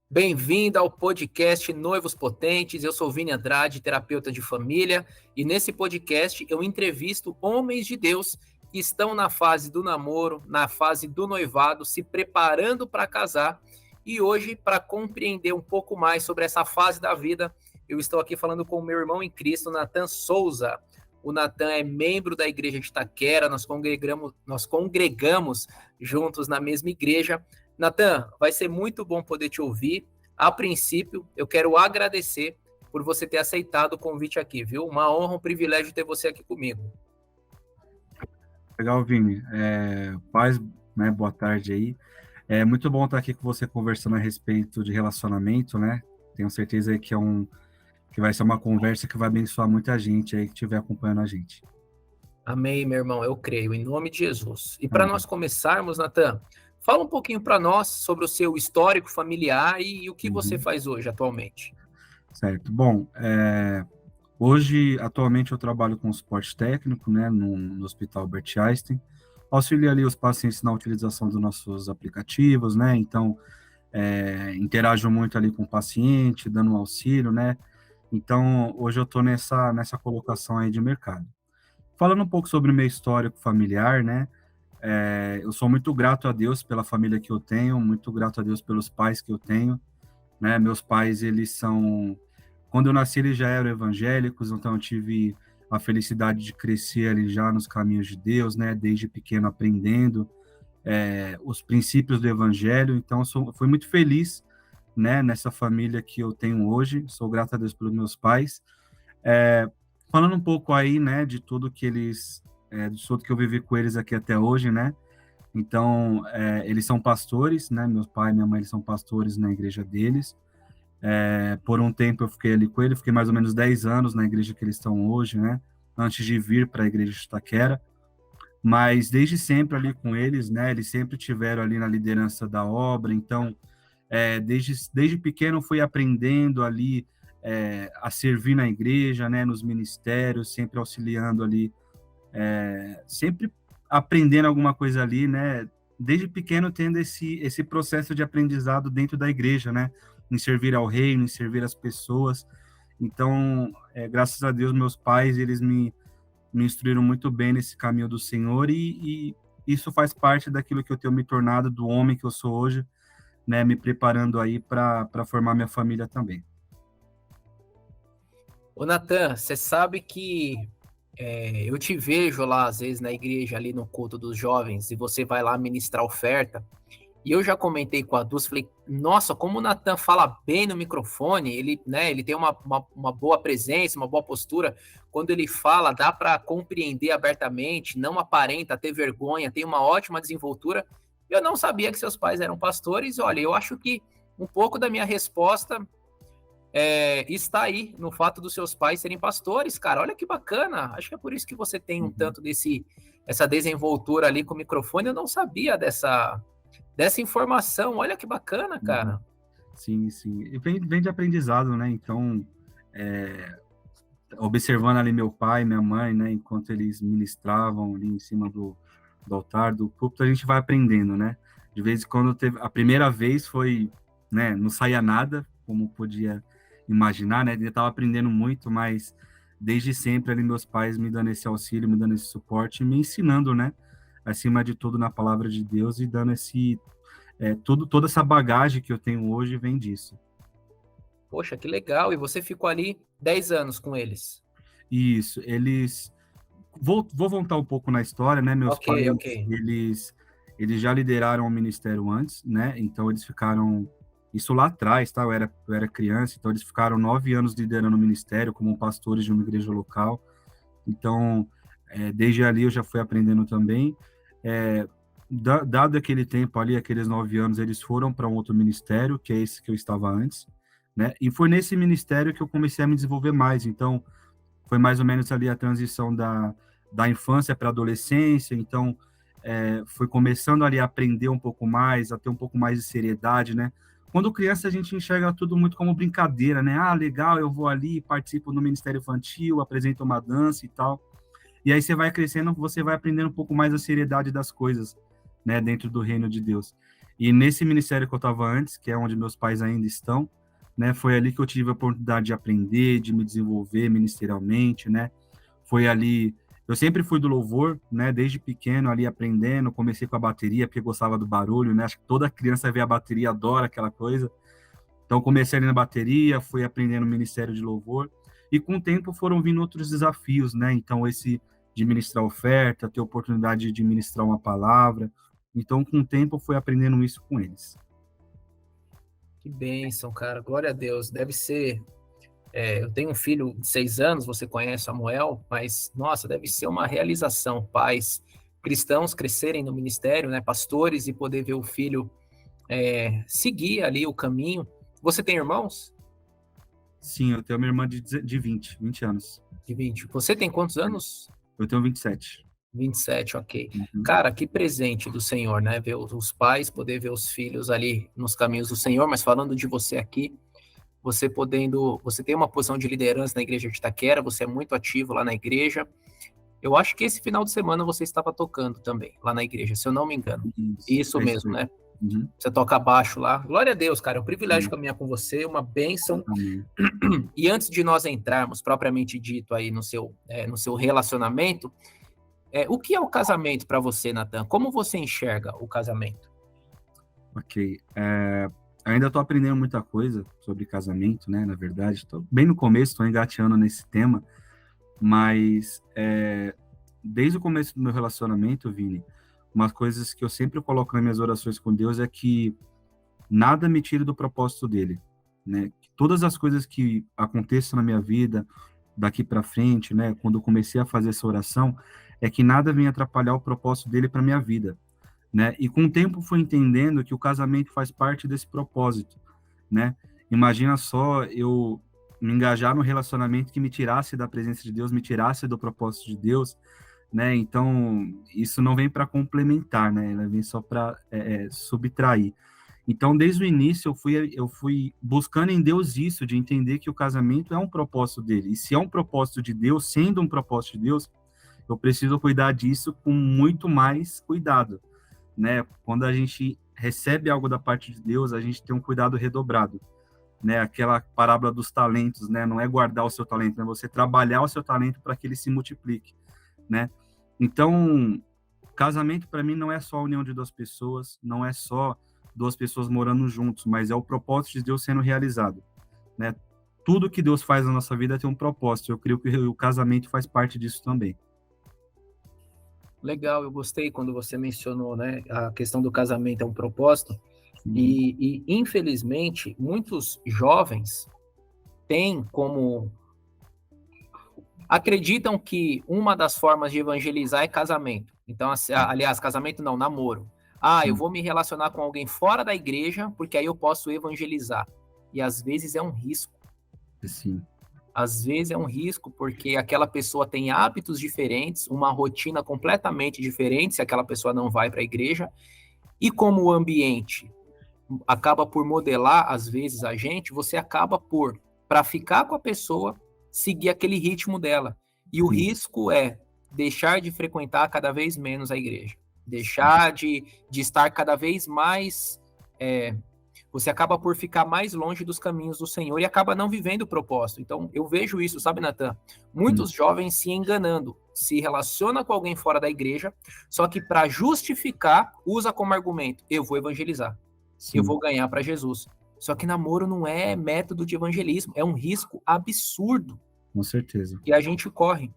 Bem-vindo ao podcast Noivos Potentes. Eu sou Vini Andrade, terapeuta de família, e nesse podcast eu entrevisto homens de Deus que estão na fase do namoro, na fase do noivado, se preparando para casar. E hoje, para compreender um pouco mais sobre essa fase da vida, eu estou aqui falando com o meu irmão em Cristo, Natan Souza. O Natan é membro da igreja de Itaquera, nós congregamos juntos na mesma igreja. Natan, vai ser muito bom poder te ouvir. A princípio, eu quero agradecer por você ter aceitado o convite aqui, viu? Uma honra, um privilégio ter você aqui comigo. Legal, Vini. Paz, né? Boa tarde aí. É muito bom estar aqui com você conversando a respeito de relacionamento, né? Tenho certeza aí que vai ser uma conversa que vai abençoar muita gente aí que estiver acompanhando a gente. Amém, meu irmão, eu creio, em nome de Jesus. E para nós começarmos, Natan, fala um pouquinho para nós sobre o seu histórico familiar e o que você faz hoje, atualmente. Certo. Bom, hoje, atualmente, eu trabalho com suporte técnico, né, no Hospital Albert Einstein. Auxilio ali os pacientes na utilização dos nossos aplicativos, né? Então, interajo muito ali com o paciente, dando um auxílio, né? Então, hoje eu estou nessa colocação aí de mercado. Falando um pouco sobre o meu histórico familiar, né? Eu sou muito grato a Deus pela família que eu tenho, muito grato a Deus pelos pais que eu tenho, né? Meus pais, eles são... Quando eu nasci, eles já eram evangélicos, então eu tive a felicidade de crescer ali já nos caminhos de Deus, né? Desde pequeno aprendendo os princípios do evangelho. Então, fui muito feliz, né? Nessa família que eu tenho hoje. Sou grato a Deus pelos meus pais. Falando um pouco aí, né? De tudo que de tudo que eu vivi com eles aqui até hoje, né? Então, eles são pastores, né? Meu pai e minha mãe, eles são pastores na igreja deles. Por um tempo eu fiquei ali com ele, fiquei mais ou menos 10 anos na igreja que eles estão hoje, né? Antes de vir para a igreja de Itaquera. Mas desde sempre ali com eles, né? Eles sempre tiveram ali na liderança da obra. Então, desde pequeno fui aprendendo ali a servir na igreja, né? Nos ministérios, sempre auxiliando ali, sempre aprendendo alguma coisa ali, né? Desde pequeno tendo esse processo de aprendizado dentro da igreja, né? Em servir ao reino, em servir as pessoas. Então, graças a Deus, meus pais, eles me instruíram muito bem nesse caminho do Senhor e isso faz parte daquilo que eu tenho me tornado, do homem que eu sou hoje, né? Me preparando aí para formar minha família também. Ô, Natan, você sabe que eu te vejo lá, às vezes, na igreja, ali no culto dos jovens, e você vai lá ministrar oferta. E eu já comentei com a Dulce, falei, nossa, como o Natan fala bem no microfone, ele tem uma boa presença, uma boa postura. Quando ele fala, dá para compreender abertamente, não aparenta ter vergonha, tem uma ótima desenvoltura. Eu não sabia que seus pais eram pastores. Olha, eu acho que um pouco da minha resposta está aí no fato dos seus pais serem pastores, cara. Olha que bacana. Acho que é por isso que você tem um tanto essa desenvoltura ali com o microfone. Eu não sabia dessa informação. Olha que bacana, cara. Sim, sim. E vem de aprendizado, né? Então, observando ali meu pai, minha mãe, né? Enquanto eles ministravam ali em cima do altar, do púlpito, a gente vai aprendendo, né? De vez em quando a primeira vez foi, né? Não saía nada, como podia imaginar, né? Eu estava aprendendo muito, mas desde sempre ali meus pais me dando esse auxílio, me dando esse suporte, me ensinando, né? Acima de tudo na palavra de Deus e dando toda essa bagagem que eu tenho hoje vem disso. Poxa, que legal. E você ficou ali 10 anos com eles? Isso, vou voltar um pouco na história, né? Meus pais, Ok. eles já lideraram o ministério antes, né? Então eles ficaram, isso lá atrás, tá? Eu era criança, então eles ficaram 9 anos liderando o ministério como pastores de uma igreja local. Então, desde ali eu já fui aprendendo também. Dado aquele tempo ali, aqueles 9 anos, eles foram para um outro ministério, que é esse que eu estava antes, né? E foi nesse ministério que eu comecei a me desenvolver mais. Então, foi mais ou menos ali a transição da infância para a adolescência. Então, foi começando ali a aprender um pouco mais, a ter um pouco mais de seriedade, né? Quando criança, a gente enxerga tudo muito como brincadeira, né? Ah, legal, eu vou ali, participo no Ministério Infantil, apresento uma dança e tal. E aí você vai crescendo, você vai aprendendo um pouco mais a seriedade das coisas, né, dentro do reino de Deus. E nesse ministério que eu estava antes, que é onde meus pais ainda estão, né, foi ali que eu tive a oportunidade de aprender, de me desenvolver ministerialmente, né? Foi ali, eu sempre fui do louvor, né, desde pequeno ali aprendendo, comecei com a bateria, porque gostava do barulho, né? Acho que toda criança vê a bateria, adora aquela coisa. Então comecei ali na bateria, fui aprendendo o ministério de louvor, e com o tempo foram vindo outros desafios, né? Então esse de ministrar oferta, ter oportunidade de ministrar uma palavra. Então com o tempo eu fui aprendendo isso com eles. Que bênção, cara. Glória a Deus. Deve ser. Eu tenho um filho de 6 anos, você conhece Samuel, mas, nossa, deve ser uma realização, pais cristãos crescerem no ministério, né, pastores, e poder ver o filho seguir ali o caminho. Você tem irmãos? Sim, eu tenho uma irmã de 20 anos. De 20. Você tem quantos anos? Eu tenho 27. 27, ok. Uhum. Cara, que presente do Senhor, né? Ver os pais, poder ver os filhos ali nos caminhos do Senhor, mas falando de você aqui, você tem uma posição de liderança na igreja de Itaquera, você é muito ativo lá na igreja. Eu acho que esse final de semana você estava tocando também, lá na igreja, se eu não me engano. Isso É mesmo, mesmo. né? Uhum. Você toca baixo lá. Glória a Deus, cara, é um privilégio caminhar com você, uma bênção. Amém. E antes de nós entrarmos, propriamente dito, aí no seu relacionamento, o que é o casamento para você, Natan? Como você enxerga o casamento? Ok. Ainda estou aprendendo muita coisa sobre casamento, né? Na verdade, estou bem no começo, estou engateando nesse tema, mas desde o começo do meu relacionamento, Vini, umas coisas que eu sempre coloco nas minhas orações com Deus é que nada me tire do propósito dele, né? Que todas as coisas que aconteçam na minha vida daqui para frente, né? Quando eu comecei a fazer essa oração, é que nada venha atrapalhar o propósito dele para minha vida, né? E com o tempo fui entendendo que o casamento faz parte desse propósito, né? Imagina só eu me engajar num relacionamento que me tirasse da presença de Deus, me tirasse do propósito de Deus, né? Então, isso não vem para complementar, né? Ela vem só para subtrair. Então, desde o início, eu fui buscando em Deus isso, de entender que o casamento é um propósito dele. E se é um propósito de Deus, sendo um propósito de Deus, eu preciso cuidar disso com muito mais cuidado, né? Quando a gente recebe algo da parte de Deus, a gente tem um cuidado redobrado, né? Aquela parábola dos talentos, né? Não é guardar o seu talento, é você trabalhar o seu talento para que ele se multiplique, né? Então, casamento para mim não é só a união de duas pessoas, não é só duas pessoas morando juntos, mas é o propósito de Deus sendo realizado, né? Tudo que Deus faz na nossa vida tem um propósito. Eu creio que o casamento faz parte disso também. Legal, eu gostei quando você mencionou, né, a questão do casamento é um propósito. Uhum. E infelizmente, muitos jovens têm como acreditam que uma das formas de evangelizar é casamento. Então, aliás, casamento não, namoro. Eu vou me relacionar com alguém fora da igreja, porque aí eu posso evangelizar. E às vezes é um risco. Sim. Às vezes é um risco, porque aquela pessoa tem hábitos diferentes, uma rotina completamente diferente, se aquela pessoa não vai para a igreja. E como o ambiente acaba por modelar, às vezes, a gente, você acaba por, para ficar com a pessoa, seguir aquele ritmo dela. E o risco é deixar de frequentar cada vez menos a igreja. Deixar de estar cada vez mais... você acaba por ficar mais longe dos caminhos do Senhor e acaba não vivendo o propósito. Então, eu vejo isso, sabe, Natan? Muitos jovens se enganando, se relaciona com alguém fora da igreja, só que para justificar, usa como argumento, eu vou evangelizar. Sim. Eu vou ganhar para Jesus. Só que namoro não é método de evangelismo, é um risco absurdo. Com certeza. Que a gente corre.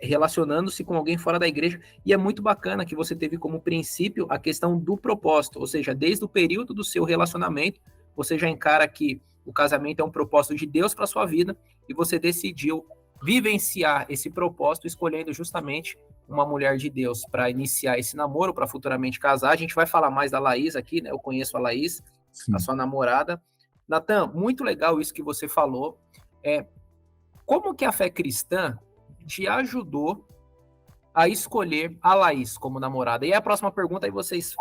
Relacionando-se com alguém fora da igreja, e é muito bacana que você teve como princípio a questão do propósito, ou seja, desde o período do seu relacionamento, você já encara que o casamento é um propósito de Deus para sua vida, e você decidiu vivenciar esse propósito, escolhendo justamente uma mulher de Deus para iniciar esse namoro, para futuramente casar. A gente vai falar mais da Laís aqui, né? Eu conheço a Laís, sim, a sua namorada. Natan, muito legal isso que você falou. Como que a fé cristã te ajudou a escolher a Laís como namorada? E a próxima pergunta aí vocês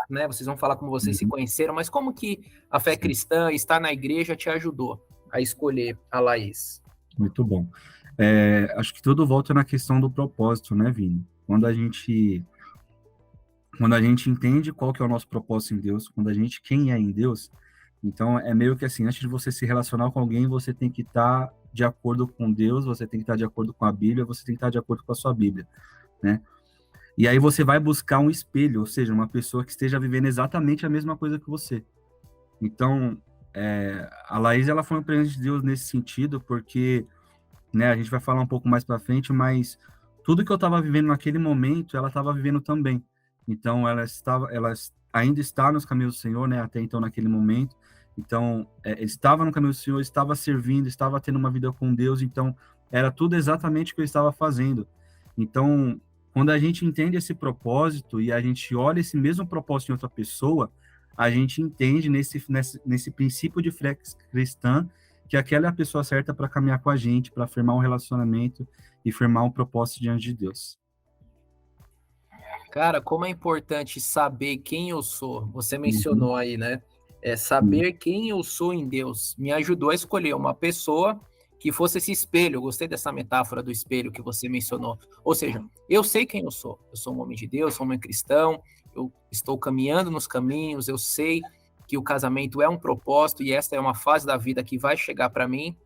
vão falar como vocês se conheceram, mas como que a fé cristã, estar na igreja, te ajudou a escolher a Laís? Muito bom. Acho que tudo volta na questão do propósito, né, Vini? Quando a gente entende qual que é o nosso propósito em Deus, quando a gente quem é em Deus, então é meio que assim, antes de você se relacionar com alguém, você tem que estar de acordo com Deus, você tem que estar de acordo com a Bíblia, você tem que estar de acordo com a sua Bíblia, né? E aí você vai buscar um espelho, ou seja, uma pessoa que esteja vivendo exatamente a mesma coisa que você. Então, a Laís, ela foi um presente de Deus nesse sentido, porque, né, a gente vai falar um pouco mais para frente, mas tudo que eu estava vivendo naquele momento, ela estava vivendo também. Então, ela ainda está nos caminhos do Senhor, né, até então naquele momento. Então, estava no caminho do Senhor, estava servindo, estava tendo uma vida com Deus, então era tudo exatamente o que eu estava fazendo. Então, quando a gente entende esse propósito e a gente olha esse mesmo propósito em outra pessoa, a gente entende nesse princípio de fé cristã que aquela é a pessoa certa para caminhar com a gente, para firmar um relacionamento e firmar um propósito diante de Deus. Cara, como é importante saber quem eu sou. Você Uhum, mencionou aí, né? sim, Saber quem eu sou em Deus me ajudou a escolher uma pessoa que fosse esse espelho. Eu gostei dessa metáfora do espelho que você mencionou. Ou seja, eu sei quem eu sou. Eu sou um homem de Deus, sou um homem cristão, eu estou caminhando nos caminhos, eu sei que o casamento é um propósito e esta é uma fase da vida que vai chegar para mim.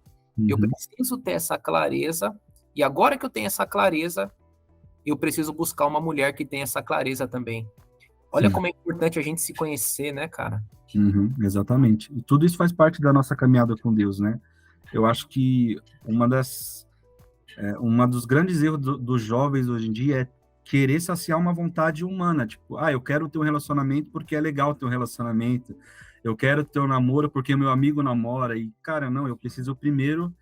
Eu uhum, preciso ter essa clareza, e agora que eu tenho essa clareza, eu preciso buscar uma mulher que tenha essa clareza também. Olha sim, como é importante a gente se conhecer, né, cara? uhum, exatamente. E tudo isso faz parte da nossa caminhada com Deus, né? Eu acho que uma dos grandes erros dos jovens hoje em dia é querer saciar uma vontade humana, tipo, eu quero ter um relacionamento porque é legal ter um relacionamento, eu quero ter um namoro porque meu amigo namora, e, cara, não, eu preciso primeiro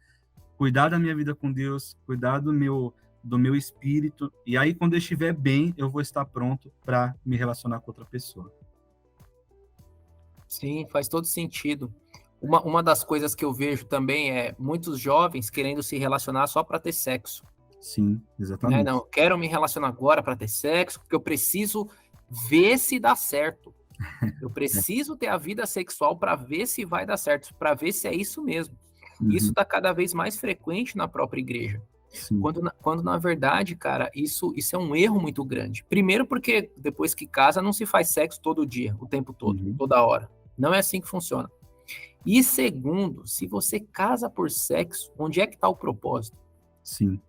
cuidar da minha vida com Deus, cuidar do meu espírito, e aí quando eu estiver bem, eu vou estar pronto para me relacionar com outra pessoa. Sim, faz todo sentido. Uma das coisas que eu vejo também é muitos jovens querendo se relacionar só para ter sexo, Sim, né? exatamente. Não, eu quero me relacionar agora para ter sexo, porque eu preciso ver se dá certo. Eu É, preciso ter a vida sexual para ver se vai dar certo, para ver se é isso mesmo. Isso uhum, está cada vez mais frequente na própria igreja. sim, Quando na verdade, cara, isso é um erro muito grande. Primeiro, porque depois que casa, não se faz sexo todo dia, o tempo todo, uhum, toda hora. Não é assim que funciona. E segundo, se você casa por sexo, onde é que está o propósito? sim,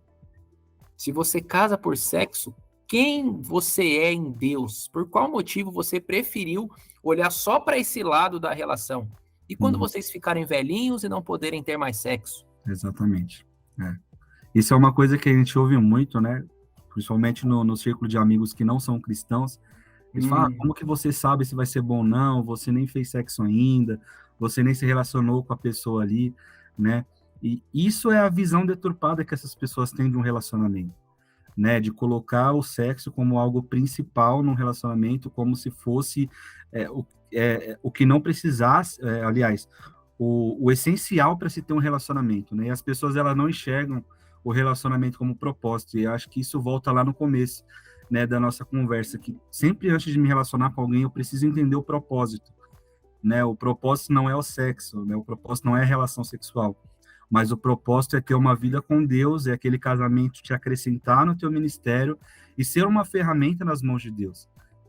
Se você casa por sexo, quem você é em Deus? Por qual motivo você preferiu olhar só para esse lado da relação? E quando uhum, vocês ficarem velhinhos e não poderem ter mais sexo? exatamente. É. Isso é uma coisa que a gente ouve muito, né? Principalmente no círculo de amigos que não são cristãos. Eles falam, Hum, como que você sabe se vai ser bom ou não? Você nem fez sexo ainda, você nem se relacionou com a pessoa ali, né? E isso é a visão deturpada que essas pessoas têm de um relacionamento, né? De colocar o sexo como algo principal num relacionamento, como se fosse o que não precisasse, aliás, o essencial para se ter um relacionamento, né? E as pessoas elas não enxergam o relacionamento como propósito. E acho que isso volta lá no começo, né, da nossa conversa, que sempre antes de me relacionar com alguém eu preciso entender o propósito, né? O propósito não é o sexo, né? O propósito não é a relação sexual, mas o propósito é ter uma vida com Deus, é aquele casamento te acrescentar no teu ministério e ser uma ferramenta nas mãos de Deus,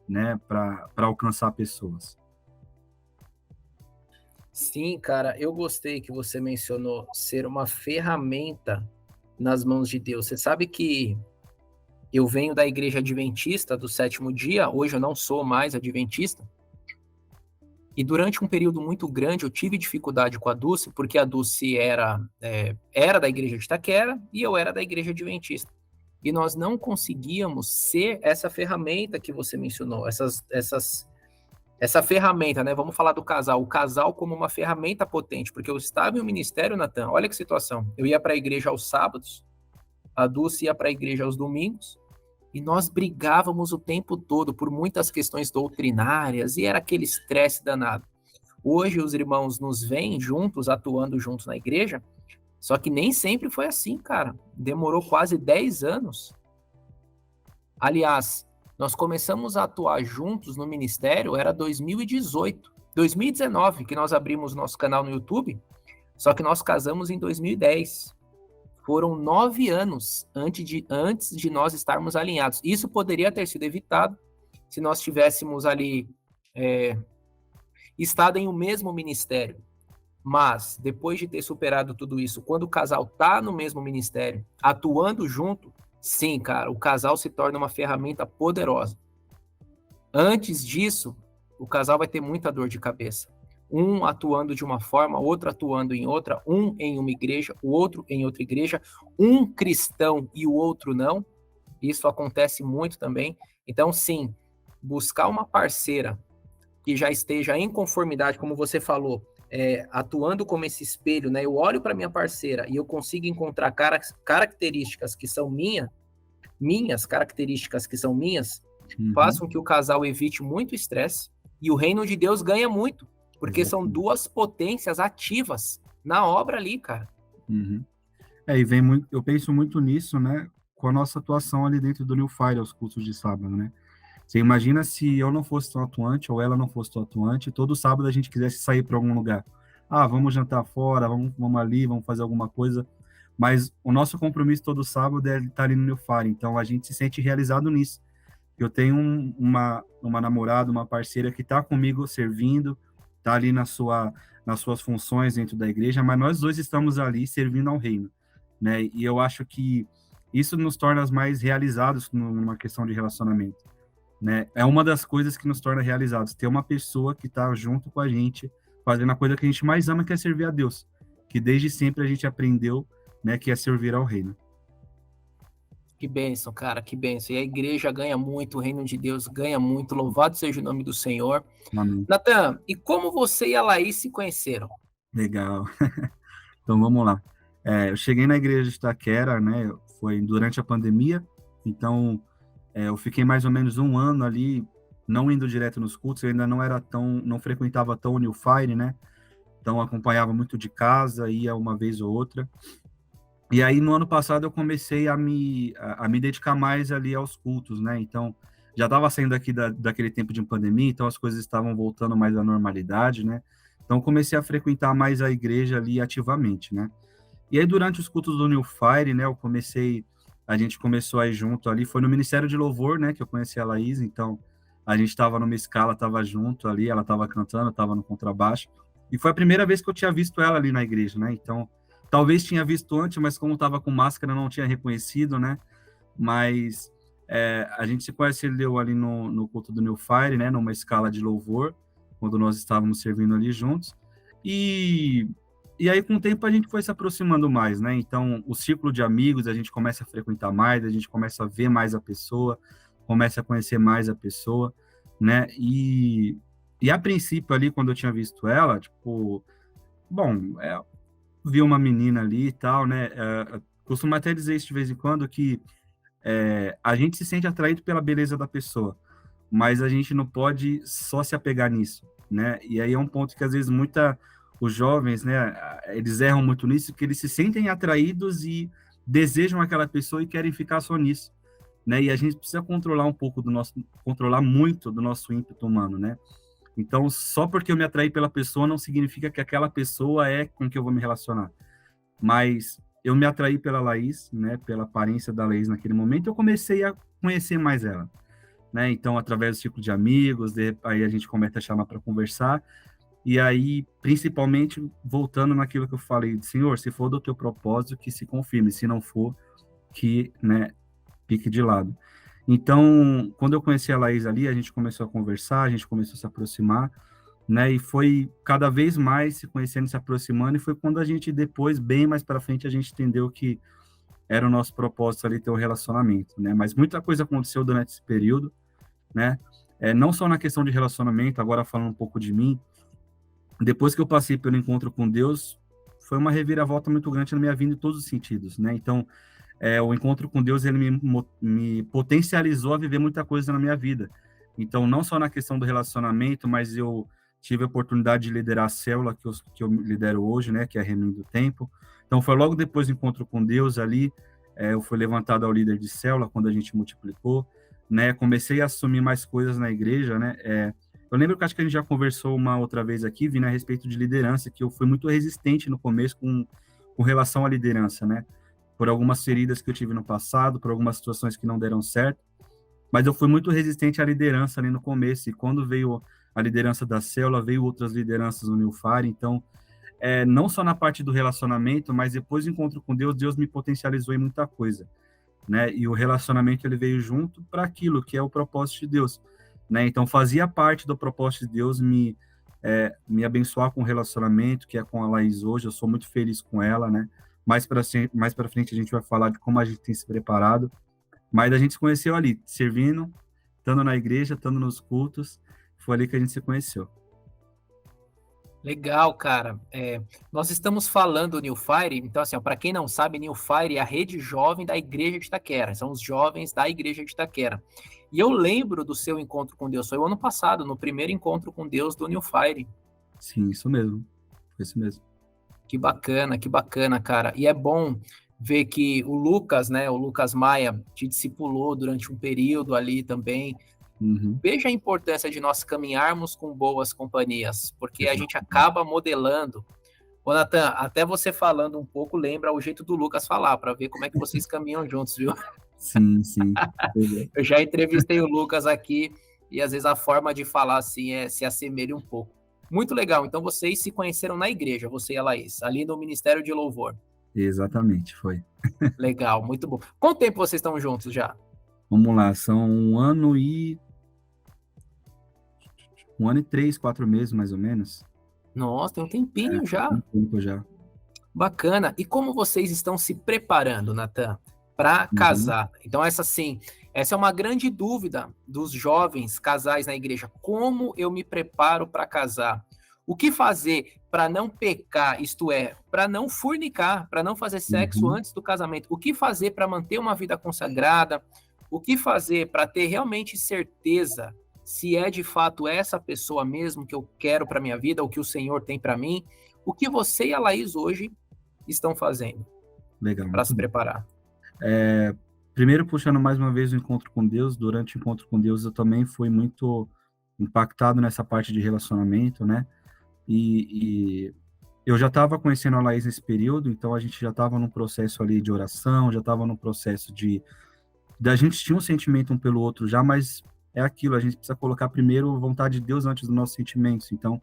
né, para alcançar pessoas. sim, cara, eu gostei que você mencionou ser uma ferramenta nas mãos de Deus. Você sabe que eu venho da igreja adventista do sétimo dia, hoje eu não sou mais adventista, e durante um período muito grande eu tive dificuldade com a Dulce, porque a Dulce era da igreja de Itaquera e eu era da igreja adventista. E nós não conseguíamos ser essa ferramenta que você mencionou, essa ferramenta, né? Vamos falar do casal, o casal como uma ferramenta potente, porque eu estava em um ministério, Natan, olha que situação. Eu ia para a igreja aos sábados, a Dulce ia para a igreja aos domingos, e nós brigávamos o tempo todo por muitas questões doutrinárias, e era aquele estresse danado. Hoje os irmãos nos veem juntos, atuando juntos na igreja, só que nem sempre foi assim, cara. Demorou quase 10 anos. Aliás, nós começamos a atuar juntos no ministério, era 2018. 2019, que nós abrimos nosso canal no YouTube, só que nós casamos em 2010. Foram 9 anos antes de nós estarmos alinhados. Isso poderia ter sido evitado se nós tivéssemos ali estado em um mesmo ministério. Mas, depois de ter superado tudo isso, quando o casal tá no mesmo ministério, atuando junto, sim, cara, o casal se torna uma ferramenta poderosa. Antes disso, o casal vai ter muita dor de cabeça. Um atuando de uma forma, outro atuando em outra, um em uma igreja, o outro em outra igreja, um cristão e o outro não. Isso acontece muito também. Então, sim, buscar uma parceira que já esteja em conformidade, como você falou, atuando como esse espelho, né? Eu olho para minha parceira e eu consigo encontrar características que são minhas características que são minhas, faz com que o casal evite muito estresse e o reino de Deus ganha muito. Porque são duas potências ativas na obra ali, cara. E vem muito, eu penso muito nisso, né, com a nossa atuação ali dentro do New Fire, aos cultos de sábado, né? Você imagina se eu não fosse tão atuante, ou ela não fosse tão atuante, todo sábado a gente quisesse sair para algum lugar. Ah, vamos jantar fora, vamos ali, vamos fazer alguma coisa. Mas o nosso compromisso todo sábado é estar ali no New Fire, então a gente se sente realizado nisso. Eu tenho uma namorada, uma parceira que está comigo servindo, está ali nas suas funções dentro da igreja, mas nós dois estamos ali servindo ao reino, né? E eu acho que isso nos torna mais realizados numa questão de relacionamento, né? É uma das coisas que nos torna realizados, ter uma pessoa que está junto com a gente, fazendo a coisa que a gente mais ama, que é servir a Deus, que desde sempre a gente aprendeu, né, que é servir ao reino. Que bênção, cara, que bênção. E a igreja ganha muito, o reino de Deus ganha muito. Louvado seja o nome do Senhor. Amém. Natan, e como você e a Laís se conheceram? Legal. Então, vamos lá. Eu cheguei na igreja de Itaquera, né, foi durante a pandemia, então eu fiquei mais ou menos um ano ali, não indo direto nos cultos, eu ainda não frequentava tão o New Fire, né, então acompanhava muito de casa, ia uma vez ou outra. E aí, no ano passado, eu comecei a me dedicar mais ali aos cultos, né? Então, já estava saindo aqui daquele tempo de pandemia, então as coisas estavam voltando mais à normalidade, né? Então, comecei a frequentar mais a igreja ali ativamente, né? E aí, durante os cultos do New Fire, né, a gente começou a ir junto ali, foi no Ministério de Louvor, né, que eu conheci a Laís, então, a gente estava numa escala, estava junto ali, ela estava cantando, estava no contrabaixo, e foi a primeira vez que eu tinha visto ela ali na igreja, né? Então, talvez tinha visto antes, mas como estava com máscara, não tinha reconhecido, né? Mas a gente se conheceu ali no culto do New Fire, né? Numa escala de louvor, quando nós estávamos servindo ali juntos. E aí, com o tempo, a gente foi se aproximando mais, né? Então, o círculo de amigos, a gente começa a frequentar mais, a gente começa a ver mais a pessoa, começa a conhecer mais a pessoa, né? E a princípio ali, quando eu tinha visto ela, tipo, bom, vi uma menina ali e tal, né? Costumo até dizer isso de vez em quando, que a gente se sente atraído pela beleza da pessoa, mas a gente não pode só se apegar nisso, né? E aí é um ponto que às vezes os jovens, né, eles erram muito nisso, que eles se sentem atraídos e desejam aquela pessoa e querem ficar só nisso, né? E a gente precisa controlar muito do nosso ímpeto humano, né? Então, só porque eu me atraí pela pessoa não significa que aquela pessoa é com que eu vou me relacionar. Mas eu me atraí pela Laís, né, pela aparência da Laís naquele momento, eu comecei a conhecer mais ela, né? Então, através do ciclo de amigos, aí a gente começa a chamar para conversar, e aí, principalmente, voltando naquilo que eu falei, Senhor, se for do teu propósito, que se confirme, se não for, que, né, fique de lado. Então, quando eu conheci a Laís ali, a gente começou a conversar, a gente começou a se aproximar, né? E foi cada vez mais se conhecendo, se aproximando, e foi quando a gente depois, bem mais para frente, a gente entendeu que era o nosso propósito ali ter um relacionamento, né? Mas muita coisa aconteceu durante esse período, né? Não só na questão de relacionamento, agora falando um pouco de mim, depois que eu passei pelo encontro com Deus, foi uma reviravolta muito grande na minha vida em todos os sentidos, né? Então, o encontro com Deus, ele me potencializou a viver muita coisa na minha vida. Então, não só na questão do relacionamento, mas eu tive a oportunidade de liderar a célula que eu lidero hoje, né, que é a Reino do Tempo. Então, foi logo depois do encontro com Deus ali, eu fui levantado ao líder de célula quando a gente multiplicou, né, comecei a assumir mais coisas na igreja, né, eu lembro que acho que a gente já conversou uma outra vez aqui, Vini, a respeito de liderança, que eu fui muito resistente no começo com relação à liderança, né, por algumas feridas que eu tive no passado, por algumas situações que não deram certo, mas eu fui muito resistente à liderança ali no começo, e quando veio a liderança da célula, veio outras lideranças no New Fire, então, não só na parte do relacionamento, mas depois do encontro com Deus, Deus me potencializou em muita coisa, né? E o relacionamento ele veio junto para aquilo que é o propósito de Deus, né? Então fazia parte do propósito de Deus me abençoar com o relacionamento que é com a Laís hoje. Eu sou muito feliz com ela, né? Mais para frente a gente vai falar de como a gente tem se preparado, mas a gente se conheceu ali, servindo, estando na igreja, estando nos cultos, foi ali que a gente se conheceu. Legal, cara. Nós estamos falando New Fire, então assim, para quem não sabe, New Fire é a rede jovem da Igreja de Itaquera, são os jovens da Igreja de Itaquera. E eu lembro do seu encontro com Deus, foi o ano passado, no primeiro encontro com Deus do New Fire. Sim, isso mesmo. Foi isso mesmo. Que bacana, cara. E é bom ver que o Lucas, né, o Lucas Maia, te discipulou durante um período ali também. Uhum. Veja a importância de nós caminharmos com boas companhias, porque a gente Exatamente. acaba modelando. Ô, Natan, até você falando um pouco, lembra o jeito do Lucas falar, para ver como é que vocês caminham juntos, viu? Sim, sim. Pois é. Eu já entrevistei o Lucas aqui e às vezes a forma de falar assim se assemelha um pouco. Muito legal. Então vocês se conheceram na igreja, você e a Laís, ali no Ministério de Louvor. Exatamente, foi. Legal, muito bom. Quanto tempo vocês estão juntos já? Vamos lá, são 1 ano e 3, 4 meses, mais ou menos. Nossa, tem um tempinho já. Um tempo já. Bacana. E como vocês estão se preparando, Natan, para Uhum. casar? Então, essa é uma grande dúvida dos jovens casais na igreja. Como eu me preparo para casar? O que fazer para não pecar, isto é, para não fornicar, para não fazer sexo Uhum. antes do casamento? O que fazer para manter uma vida consagrada? O que fazer para ter realmente certeza se é de fato essa pessoa mesmo que eu quero para minha vida, o que o Senhor tem para mim? O que você e a Laís hoje estão fazendo Legal, para muito se bom. preparar? Primeiro, puxando mais uma vez o encontro com Deus, durante o encontro com Deus eu também fui muito impactado nessa parte de relacionamento, né? E eu já estava conhecendo a Laís nesse período, então a gente já estava num processo ali de oração, já estava num processo da gente tinha um sentimento um pelo outro já, mas é aquilo, a gente precisa colocar primeiro a vontade de Deus antes dos nossos sentimentos. Então,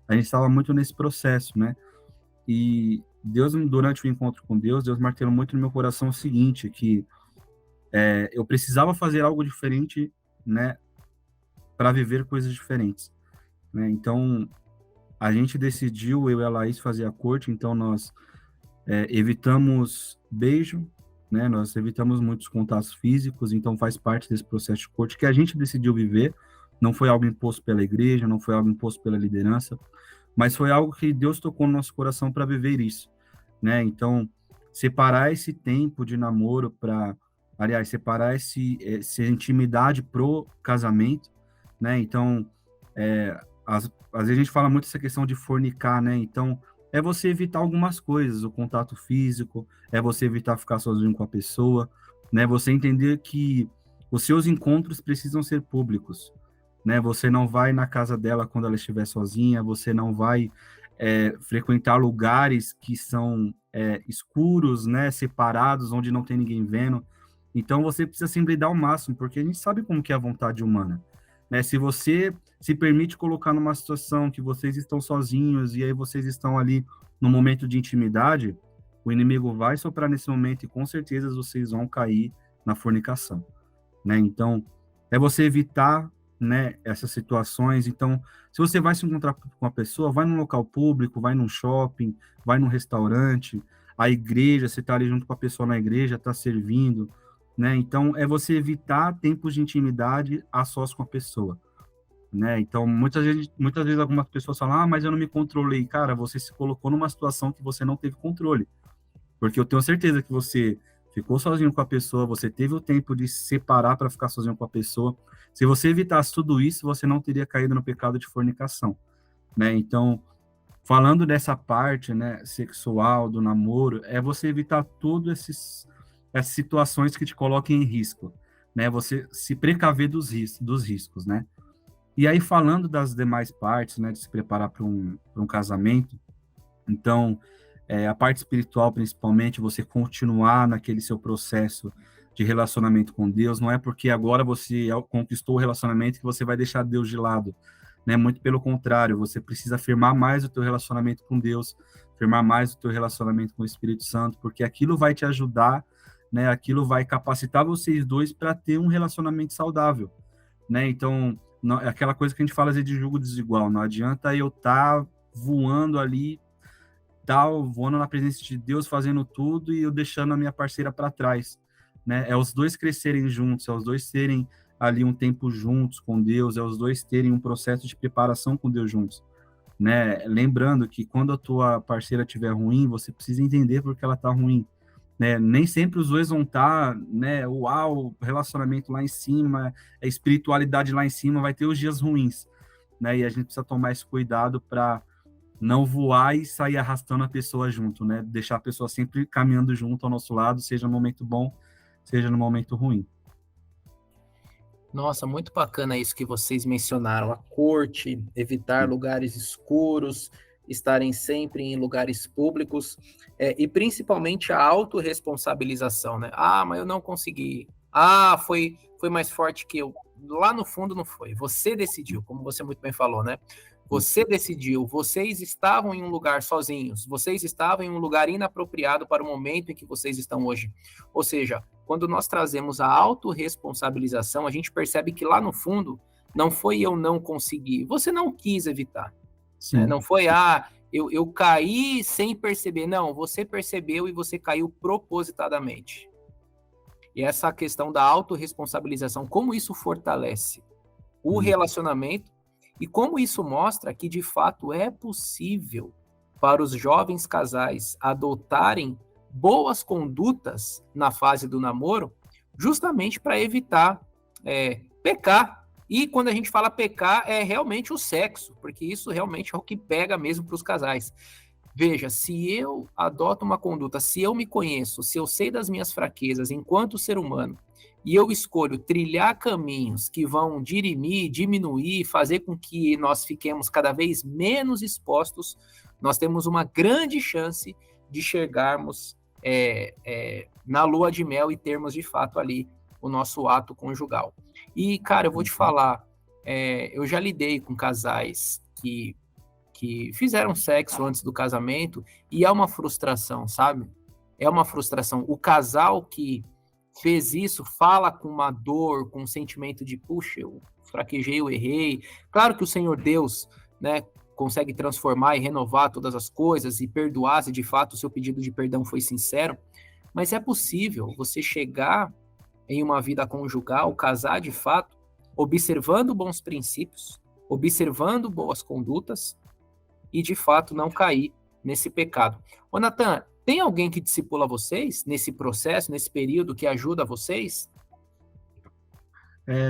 a gente estava muito nesse processo, né? E Deus, durante o encontro com Deus, Deus martelou muito no meu coração o seguinte, que eu precisava fazer algo diferente, né, para viver coisas diferentes, né? Então, a gente decidiu, eu e a Laís, fazer a corte, então nós evitamos beijo, né? Nós evitamos muitos contatos físicos, então faz parte desse processo de corte que a gente decidiu viver. Não foi algo imposto pela igreja, não foi algo imposto pela liderança, mas foi algo que Deus tocou no nosso coração para viver isso, né? Então, separar esse tempo de namoro para, aliás, separar essa intimidade pro casamento, né? Então, às vezes a gente fala muito essa questão de fornicar, né? Então, é você evitar algumas coisas, o contato físico, é você evitar ficar sozinho com a pessoa, né? Você entender que os seus encontros precisam ser públicos, né? Você não vai na casa dela quando ela estiver sozinha, você não vai frequentar lugares que são escuros, né? Separados, onde não tem ninguém vendo. Então, você precisa se blindar ao máximo, porque a gente sabe como que é a vontade humana, né? Se você se permite colocar numa situação que vocês estão sozinhos e aí vocês estão ali no momento de intimidade, o inimigo vai soprar nesse momento e com certeza vocês vão cair na fornicação, né? Então, é você evitar, né, essas situações. Então, se você vai se encontrar com a pessoa, vai num local público, vai num shopping, vai num restaurante, a igreja, você está ali junto com a pessoa na igreja, está servindo, né? Então, é você evitar tempos de intimidade a sós com a pessoa, né? Então, muitas vezes algumas pessoas falam, mas eu não me controlei. Cara, você se colocou numa situação que você não teve controle, porque eu tenho certeza que você ficou sozinho com a pessoa, você teve o tempo de se separar para ficar sozinho com a pessoa. Se você evitasse tudo isso, você não teria caído no pecado de fornicação, né? Então, falando dessa parte, né, sexual, do namoro, é você evitar essas situações que te coloquem em risco, né? Você se precaver dos riscos, né? E aí, falando das demais partes, né, de se preparar para um casamento, então, a parte espiritual, principalmente, você continuar naquele seu processo de relacionamento com Deus, não é porque agora você conquistou o relacionamento que você vai deixar Deus de lado, né? Muito pelo contrário, você precisa firmar mais o teu relacionamento com Deus, firmar mais o teu relacionamento com o Espírito Santo, porque aquilo vai te ajudar, né? Aquilo vai capacitar vocês dois para ter um relacionamento saudável, né? Então, não, é aquela coisa que a gente fala às vezes, de jugo desigual, não adianta eu estar voando ali, tal, voando na presença de Deus, fazendo tudo e eu deixando a minha parceira para trás, né? É os dois crescerem juntos, é os dois terem ali um tempo juntos com Deus, é os dois terem um processo de preparação com Deus juntos, né? Lembrando que quando a tua parceira estiver ruim, você precisa entender por que ela está ruim, né? Nem sempre os dois vão estar, né? Uau, relacionamento lá em cima, a espiritualidade lá em cima, vai ter os dias ruins, né? E a gente precisa tomar esse cuidado para não voar e sair arrastando a pessoa junto, né? Deixar a pessoa sempre caminhando junto ao nosso lado, seja no momento bom, seja no momento ruim. Nossa, muito bacana isso que vocês mencionaram, a corte, evitar lugares escuros, estarem sempre em lugares públicos, e principalmente a autorresponsabilização, né? Ah, mas eu não consegui. Ah, foi mais forte que eu. Lá no fundo não foi. Você decidiu, como você muito bem falou, né? Você decidiu, vocês estavam em um lugar sozinhos, vocês estavam em um lugar inapropriado para o momento em que vocês estão hoje. Ou seja, quando nós trazemos a autorresponsabilização, a gente percebe que lá no fundo, não foi eu não conseguir, você não quis evitar. Né? Não foi, eu caí sem perceber. Não, você percebeu e você caiu propositadamente. E essa questão da autorresponsabilização, como isso fortalece o relacionamento e como isso mostra que, de fato, é possível para os jovens casais adotarem boas condutas na fase do namoro, justamente para evitar pecar. E quando a gente fala pecar, é realmente o sexo, porque isso realmente é o que pega mesmo para os casais. Veja, se eu adoto uma conduta, se eu me conheço, se eu sei das minhas fraquezas enquanto ser humano, e eu escolho trilhar caminhos que vão dirimir, diminuir, fazer com que nós fiquemos cada vez menos expostos, nós temos uma grande chance de chegarmos na lua de mel e termos de fato ali o nosso ato conjugal. E, cara, eu vou te falar, eu já lidei com casais que fizeram sexo antes do casamento e é uma frustração, sabe? É uma frustração. O casal que fez isso fala com uma dor, com um sentimento de, puxa, eu fraquejei, eu errei. Claro que o Senhor Deus, né, consegue transformar e renovar todas as coisas e perdoar se de fato o seu pedido de perdão foi sincero, mas é possível você chegar em uma vida conjugal, casar de fato, observando bons princípios, observando boas condutas e de fato não cair nesse pecado. Ô Natan, tem alguém que discipula vocês nesse processo, nesse período, que ajuda vocês?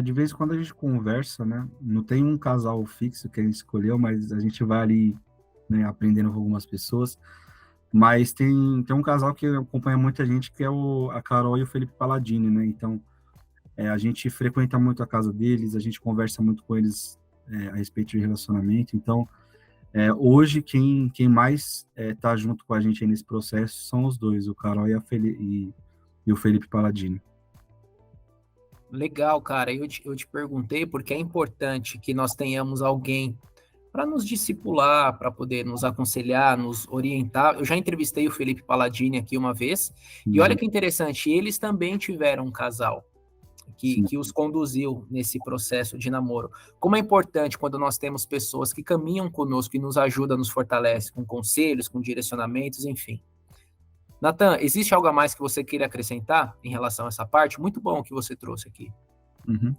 De vez em quando a gente conversa, né? Não tem um casal fixo que a gente escolheu, mas a gente vai ali, né, aprendendo com algumas pessoas. Mas tem um casal que acompanha muita gente, que é a Carol e o Felipe Palladini, né? Então, a gente frequenta muito a casa deles, a gente conversa muito com eles a respeito de relacionamento. Então, hoje, quem mais tá junto com a gente aí nesse processo são os dois, o Carol e o Felipe Palladini. Legal, cara. Eu te perguntei porque é importante que nós tenhamos alguém para nos discipular, para poder nos aconselhar, nos orientar. Eu já entrevistei o Felipe Palladini aqui uma vez, e olha que interessante, eles também tiveram um casal que os conduziu nesse processo de namoro. Como é importante quando nós temos pessoas que caminham conosco e nos ajudam, nos fortalece com conselhos, com direcionamentos, enfim. Natan, existe algo a mais que você queira acrescentar em relação a essa parte? Muito bom que você trouxe aqui. Uhum.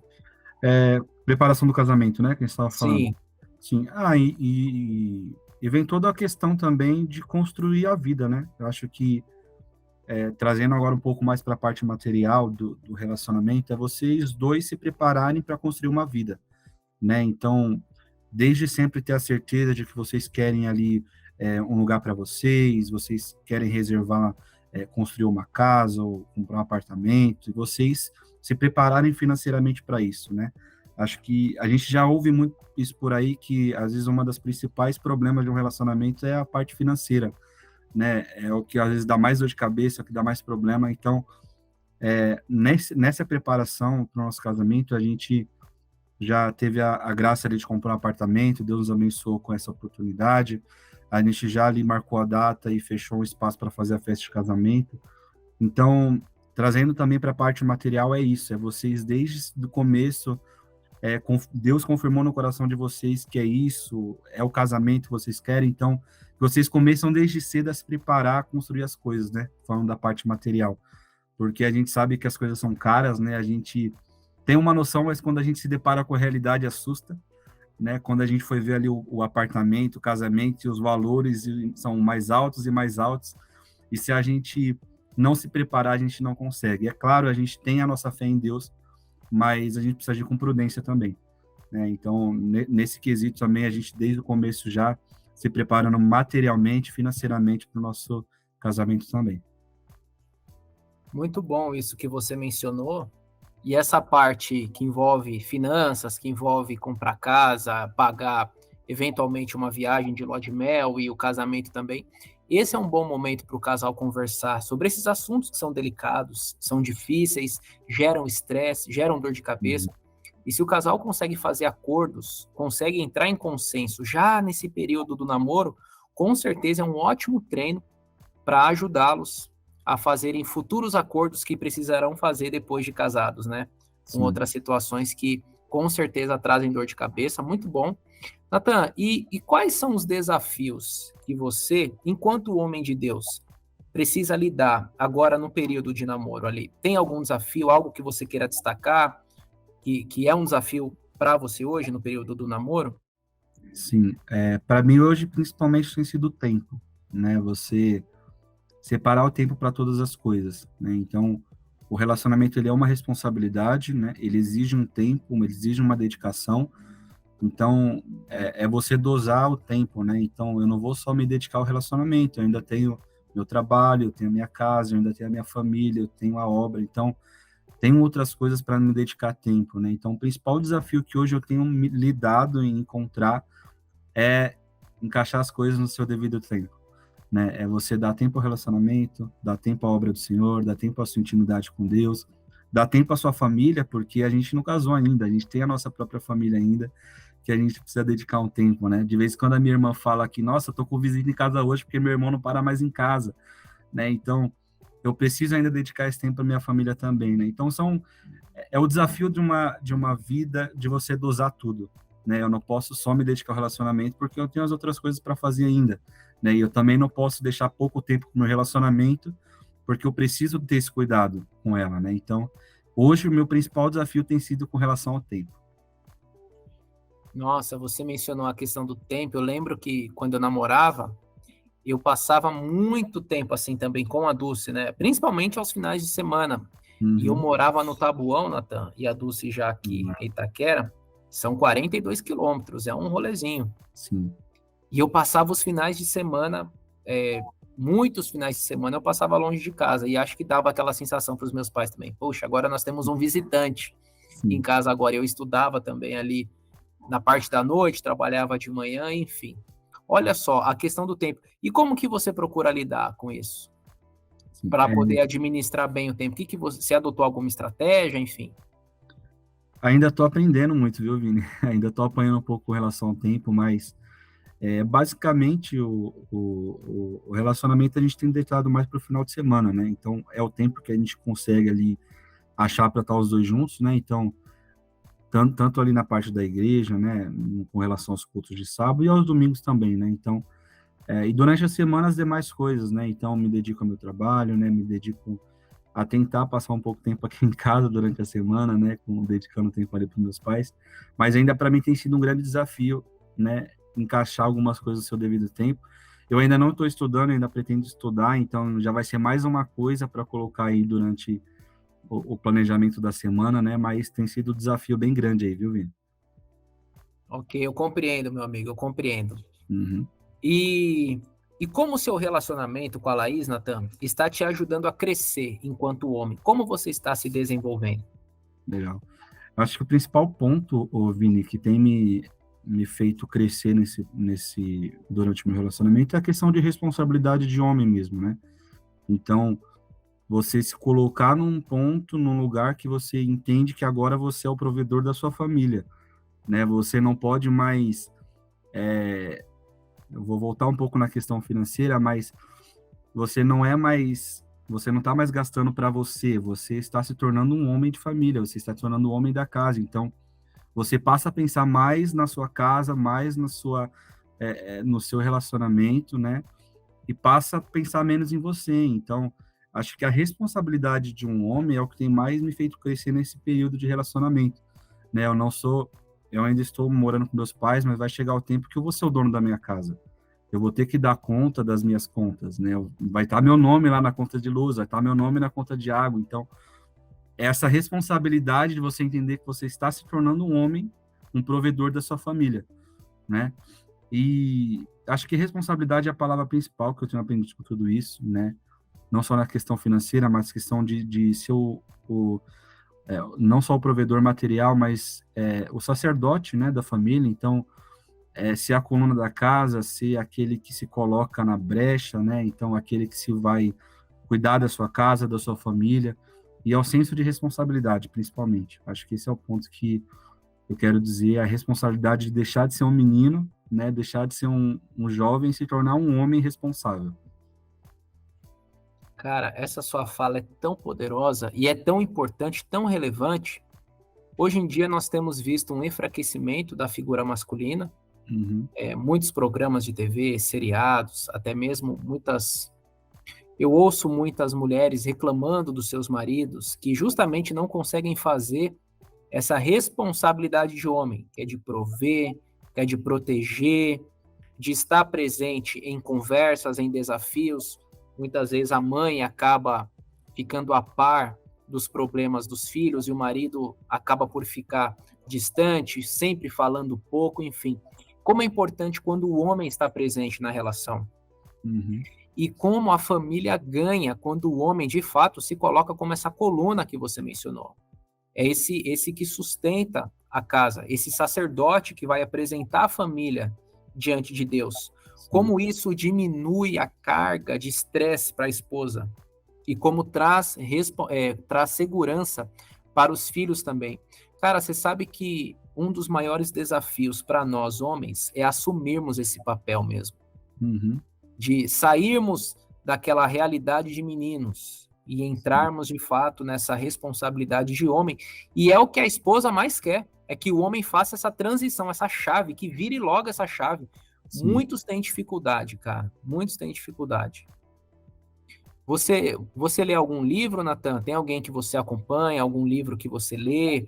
Preparação do casamento, né, que a gente estava falando. Sim. Sim. E vem toda a questão também de construir a vida, né? Eu acho que, trazendo agora um pouco mais para a parte material do relacionamento, é vocês dois se prepararem para construir uma vida, né? Então, desde sempre ter a certeza de que vocês querem ali um lugar para vocês querem reservar, construir uma casa ou comprar um apartamento, e vocês se prepararem financeiramente para isso, né? Acho que a gente já ouve muito isso por aí, que às vezes uma das principais problemas de um relacionamento é a parte financeira, né? É o que às vezes dá mais dor de cabeça, é o que dá mais problema. Então, nessa preparação para o nosso casamento, a gente já teve a graça ali de comprar um apartamento, Deus nos abençoou com essa oportunidade. A gente já ali marcou a data e fechou um espaço para fazer a festa de casamento. Então, trazendo também para a parte material, é isso, é vocês desde o começo, Deus confirmou no coração de vocês que é isso, é o casamento que vocês querem, então, vocês começam desde cedo a se preparar a construir as coisas, né? Falando da parte material, porque a gente sabe que as coisas são caras, né? A gente tem uma noção, mas quando a gente se depara com a realidade, assusta, né? Quando a gente foi ver ali o apartamento, o casamento, e os valores são mais altos, e se a gente não se preparar, a gente não consegue. É claro, a gente tem a nossa fé em Deus, mas a gente precisa agir com prudência também, né? Então, nesse quesito também, a gente desde o começo já se preparando materialmente, financeiramente para o nosso casamento também. Muito bom isso que você mencionou. E essa parte que envolve finanças, que envolve comprar casa, pagar eventualmente uma viagem de lua de mel e o casamento também. Esse é um bom momento para o casal conversar sobre esses assuntos que são delicados, são difíceis, geram estresse, geram dor de cabeça. E se o casal consegue fazer acordos, consegue entrar em consenso já nesse período do namoro, com certeza é um ótimo treino para ajudá-los a fazerem futuros acordos que precisarão fazer depois de casados, né? Com Sim. outras situações que com certeza trazem dor de cabeça. Muito bom. Natan, e quais são os desafios que você, enquanto homem de Deus, precisa lidar agora no período de namoro ali? Tem algum desafio, algo que você queira destacar, que é um desafio para você hoje no período do namoro? Sim, para mim hoje principalmente tem sido o tempo, né? Você separar o tempo para todas as coisas, né? Então, o relacionamento ele é uma responsabilidade, né? Ele exige um tempo, ele exige uma dedicação. Então, é você dosar o tempo, né? Então, eu não vou só me dedicar ao relacionamento, eu ainda tenho meu trabalho, eu tenho a minha casa, eu ainda tenho a minha família, eu tenho a obra. Então, tenho outras coisas para me dedicar tempo, né? Então, o principal desafio que hoje eu tenho lidado em encontrar é encaixar as coisas no seu devido tempo, né? É você dar tempo ao relacionamento, dar tempo à obra do Senhor, dar tempo à sua intimidade com Deus, dar tempo à sua família, porque a gente não casou ainda, a gente tem a nossa própria família ainda, que a gente precisa dedicar um tempo, né? De vez em quando a minha irmã fala que, nossa, eu tô com visita em casa hoje porque meu irmão não para mais em casa, né? Então, eu preciso ainda dedicar esse tempo à minha família também, né? Então, é o desafio de uma vida de você dosar tudo, né? Eu não posso só me dedicar ao relacionamento porque eu tenho as outras coisas para fazer ainda, né? E eu também não posso deixar pouco tempo com o meu relacionamento porque eu preciso ter esse cuidado com ela, né? Então, hoje o meu principal desafio tem sido com relação ao tempo. Nossa, você mencionou a questão do tempo. Eu lembro que quando eu namorava, eu passava muito tempo assim também com a Dulce, né? Principalmente aos finais de semana. E eu Uhum. morava no Tabuão, Natan, e a Dulce já aqui em Itaquera, são 42 quilômetros, é um rolezinho. Sim, E eu passava os finais de semana, muitos finais de semana eu passava longe de casa, e acho que dava aquela sensação para os meus pais também. Poxa, agora nós temos um visitante em sim. casa agora. Eu estudava também ali na parte da noite, trabalhava de manhã, enfim. Olha só, a questão do tempo. E como que você procura lidar com isso? Sim. Para poder administrar bem o tempo? O que que você adotou alguma estratégia, enfim? Ainda estou aprendendo muito, viu, Vini? Ainda estou apanhando um pouco com relação ao tempo, mas basicamente o relacionamento a gente tem deitado mais para o final de semana, né? Então é o tempo que a gente consegue ali achar para estar os dois juntos, né? Então tanto ali na parte da igreja, né? Com relação aos cultos de sábado e aos domingos também, né? Então e durante a semana as demais coisas, né? Então me dedico ao meu trabalho, né? Me dedico a tentar passar um pouco de tempo aqui em casa durante a semana, né, dedicando tempo ali para meus pais, mas ainda para mim tem sido um grande desafio, né, encaixar algumas coisas no seu devido tempo. Eu ainda não estou estudando, ainda pretendo estudar, então já vai ser mais uma coisa para colocar aí durante o planejamento da semana, né, mas tem sido um desafio bem grande aí, viu, Vini? Ok, eu compreendo, meu amigo, eu compreendo. Uhum, E, e como o seu relacionamento com a Laís, Natan, está te ajudando a crescer enquanto homem? Como você está se desenvolvendo? legal. Acho que o principal ponto, ô Vini, que tem me feito crescer durante o meu relacionamento é a questão de responsabilidade de homem mesmo, né? Então, você se colocar num ponto, num lugar que você entende que agora você é o provedor da sua família, né? Você não pode mais, eu vou voltar um pouco na questão financeira, mas você não está mais gastando para você, você está se tornando um homem de família, você está se tornando um homem da casa, então você passa a pensar mais na sua casa, mais no seu relacionamento, né? E passa a pensar menos em você. Então, acho que a responsabilidade de um homem é o que tem mais me feito crescer nesse período de relacionamento, né? Eu ainda estou morando com meus pais, mas vai chegar o tempo que eu vou ser o dono da minha casa. Eu vou ter que dar conta das minhas contas, né? Vai estar meu nome lá na conta de luz, vai estar meu nome na conta de água. Então, essa responsabilidade de você entender que você está se tornando um homem, um provedor da sua família, né? E acho que responsabilidade é a palavra principal que eu tenho aprendido com tudo isso, né? Não só na questão financeira, mas questão de ser não só o provedor material, mas o sacerdote, né, da família. Então, ser a coluna da casa, ser aquele que se coloca na brecha, né? Então, aquele que se vai cuidar da sua casa, da sua família, e ao senso de responsabilidade, principalmente. Acho que esse é o ponto que eu quero dizer, a responsabilidade de deixar de ser um menino, né, deixar de ser um jovem e se tornar um homem responsável. Cara, essa sua fala é tão poderosa e é tão importante, tão relevante. Hoje em dia nós temos visto um enfraquecimento da figura masculina, Uhum. muitos programas de TV, seriados, até mesmo eu ouço muitas mulheres reclamando dos seus maridos que justamente não conseguem fazer essa responsabilidade de homem, que é de prover, que é de proteger, de estar presente em conversas, em desafios. Muitas vezes a mãe acaba ficando a par dos problemas dos filhos e o marido acaba por ficar distante, sempre falando pouco, enfim. Como é importante quando o homem está presente na relação. Uhum. E como a família ganha quando o homem, de fato, se coloca como essa coluna que você mencionou. É esse que sustenta a casa, esse sacerdote que vai apresentar a família diante de Deus. Sim. Como isso diminui a carga de estresse para a esposa e como traz segurança para os filhos também. Cara, você sabe que um dos maiores desafios para nós homens é assumirmos esse papel mesmo. Uhum. De sairmos daquela realidade de meninos e entrarmos de fato nessa responsabilidade de homem. E é o que a esposa mais quer, é que o homem faça essa transição, essa chave, que vire logo essa chave. Sim. Muitos têm dificuldade, cara, muitos têm dificuldade. Você lê algum livro, Natan? Tem alguém que você acompanha, algum livro que você lê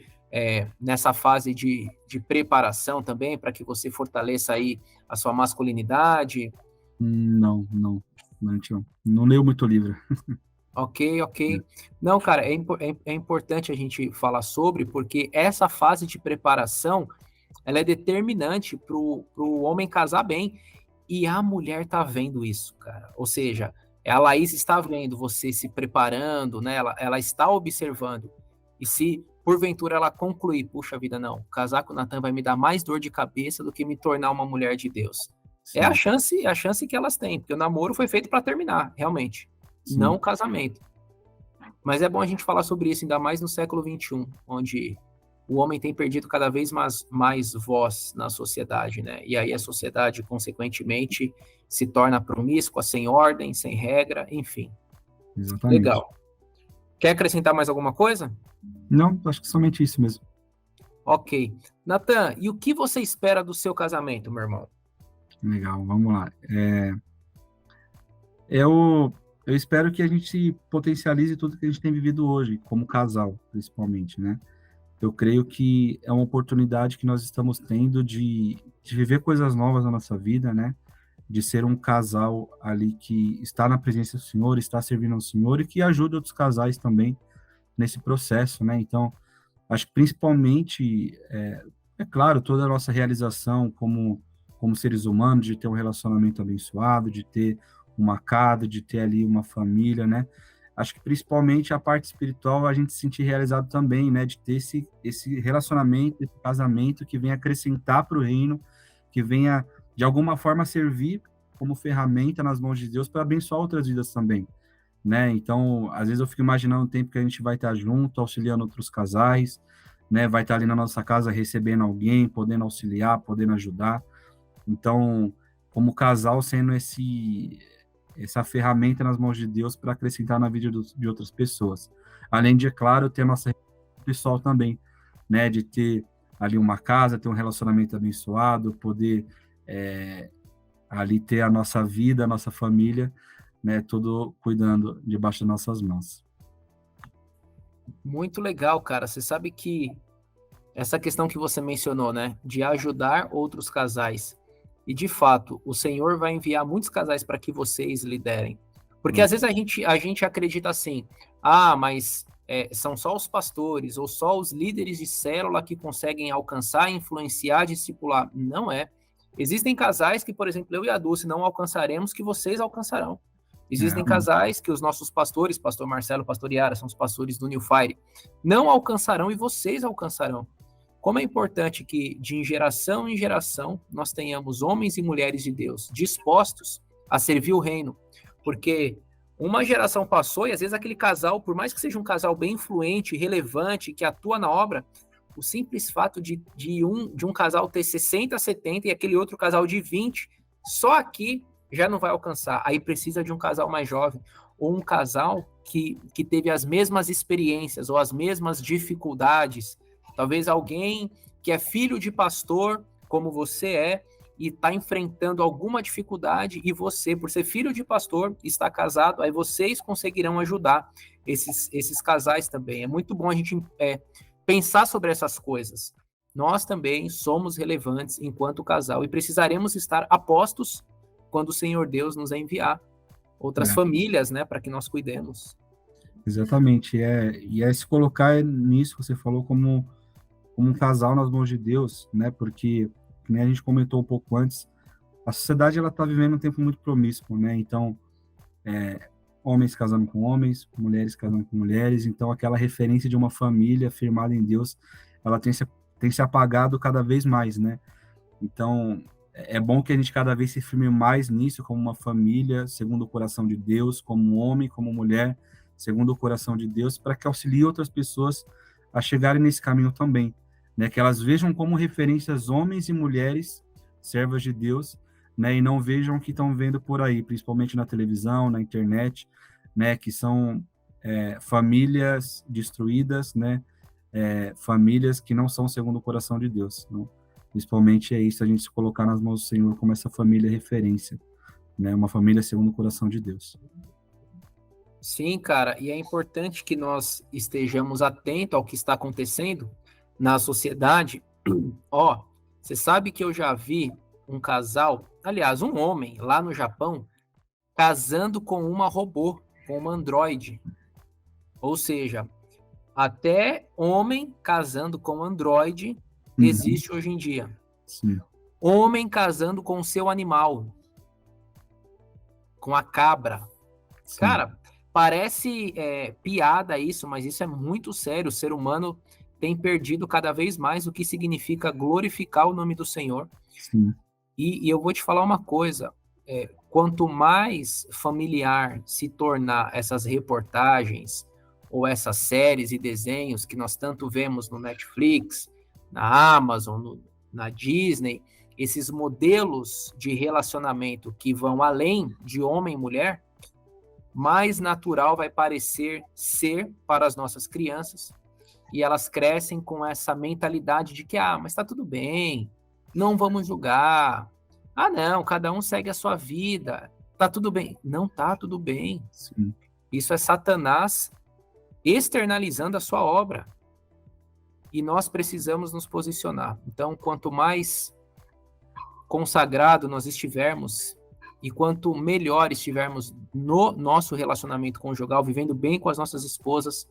nessa fase de preparação também, para que você fortaleça aí a sua masculinidade? Não, não leio muito livro. Ok. Não, cara, é importante a gente falar sobre, porque essa fase de preparação, ela é determinante para o homem casar bem, e a mulher tá vendo isso, cara. Ou seja, a Laís está vendo você se preparando, né? Ela está observando. E se, porventura, ela concluir, puxa vida, não, casar com o Natan vai me dar mais dor de cabeça do que me tornar uma mulher de Deus. Sim. É a chance que elas têm, porque o namoro foi feito para terminar, realmente. Sim. Não o casamento. Mas é bom a gente falar sobre isso, ainda mais no século XXI, onde o homem tem perdido cada vez mais voz na sociedade, né? E aí a sociedade, consequentemente, se torna promíscua, sem ordem, sem regra, enfim. Exatamente. Legal. Quer acrescentar mais alguma coisa? Não, acho que somente isso mesmo. Ok. Natan, e o que você espera do seu casamento, meu irmão? Legal, vamos lá. Eu espero que a gente potencialize tudo que a gente tem vivido hoje, como casal, principalmente, né? Eu creio que é uma oportunidade que nós estamos tendo de viver coisas novas na nossa vida, né? De ser um casal ali que está na presença do Senhor, está servindo ao Senhor e que ajuda outros casais também nesse processo, né? Então, acho que principalmente, claro, toda a nossa realização como seres humanos, de ter um relacionamento abençoado, de ter uma casa, de ter ali uma família, né? acho que principalmente a parte espiritual a gente se sentir realizado também, né, de ter esse relacionamento, esse casamento que venha acrescentar para o reino, que venha, de alguma forma, servir como ferramenta nas mãos de Deus para abençoar outras vidas também, né? Então, às vezes eu fico imaginando o tempo que a gente vai estar junto, auxiliando outros casais, né? Vai estar ali na nossa casa recebendo alguém, podendo auxiliar, podendo ajudar. Então, como casal, sendo essa ferramenta nas mãos de Deus para acrescentar na vida de outras pessoas. Além de, é claro, ter a nossa pessoal também, né? De ter ali uma casa, ter um relacionamento abençoado, poder ali ter a nossa vida, a nossa família, né? Tudo cuidando debaixo das nossas mãos. Muito legal, cara. Você sabe que essa questão que você mencionou, né, de ajudar outros casais. E de fato, o Senhor vai enviar muitos casais para que vocês liderem. Porque às vezes a gente acredita assim: ah, mas são só os pastores ou só os líderes de célula que conseguem alcançar, influenciar, discipular. Não é. Existem casais que, por exemplo, eu e a Dulce não alcançaremos, que vocês alcançarão. Existem casais que os nossos pastores, pastor Marcelo, pastor Yara, são os pastores do New Fire, não alcançarão e vocês alcançarão. Como é importante que, de geração em geração, nós tenhamos homens e mulheres de Deus dispostos a servir o reino. Porque uma geração passou e, às vezes, aquele casal, por mais que seja um casal bem influente, relevante, que atua na obra, o simples fato de um casal ter 60, 70 e aquele outro casal de 20, só aqui já não vai alcançar. Aí precisa de um casal mais jovem, ou um casal que teve as mesmas experiências ou as mesmas dificuldades. Talvez alguém que é filho de pastor, como você é, e está enfrentando alguma dificuldade, e você, por ser filho de pastor, está casado, aí vocês conseguirão ajudar esses casais também. É muito bom a gente pensar sobre essas coisas. Nós também somos relevantes enquanto casal e precisaremos estar a postos quando o Senhor Deus nos enviar outras famílias, né, para que nós cuidemos. Exatamente, e é se colocar nisso que você falou como um casal nas mãos de Deus, né? Porque, como a gente comentou um pouco antes, a sociedade ela está vivendo um tempo muito promíscuo, né? Então, homens casando com homens, mulheres casando com mulheres, então aquela referência de uma família firmada em Deus, ela tem se apagado cada vez mais, né? Então, é bom que a gente cada vez se firme mais nisso, como uma família, segundo o coração de Deus, como um homem, como mulher, segundo o coração de Deus, para que auxilie outras pessoas a chegarem nesse caminho também, né? Que elas vejam como referências homens e mulheres, servas de Deus, né? E não vejam o que estão vendo por aí, principalmente na televisão, na internet, né? Que são famílias destruídas, né? Famílias que não são segundo o coração de Deus, né? Principalmente é isso, a gente se colocar nas mãos do Senhor como essa família referência, né? Uma família segundo o coração de Deus. Sim, cara, e é importante que nós estejamos atentos ao que está acontecendo na sociedade. Ó, você sabe que eu já vi um casal, aliás, um homem lá no Japão, casando com uma robô, com uma androide. Ou seja, até homem casando com androide existe hoje em dia. Sim. Homem casando com o seu animal, com a cabra. Sim. Cara, parece piada isso, mas isso é muito sério. O ser humano tem perdido cada vez mais o que significa glorificar o nome do Senhor. Sim. E eu vou te falar uma coisa, quanto mais familiar se tornar essas reportagens ou essas séries e desenhos que nós tanto vemos no Netflix, na Amazon, na Disney, esses modelos de relacionamento que vão além de homem e mulher, mais natural vai parecer ser para as nossas crianças, e elas crescem com essa mentalidade de que, mas está tudo bem, não vamos julgar, não, cada um segue a sua vida, tá tudo bem. Não tá tudo bem. Sim. Isso é Satanás externalizando a sua obra. E nós precisamos nos posicionar. Então, quanto mais consagrado nós estivermos e quanto melhor estivermos no nosso relacionamento conjugal, vivendo bem com as nossas esposas,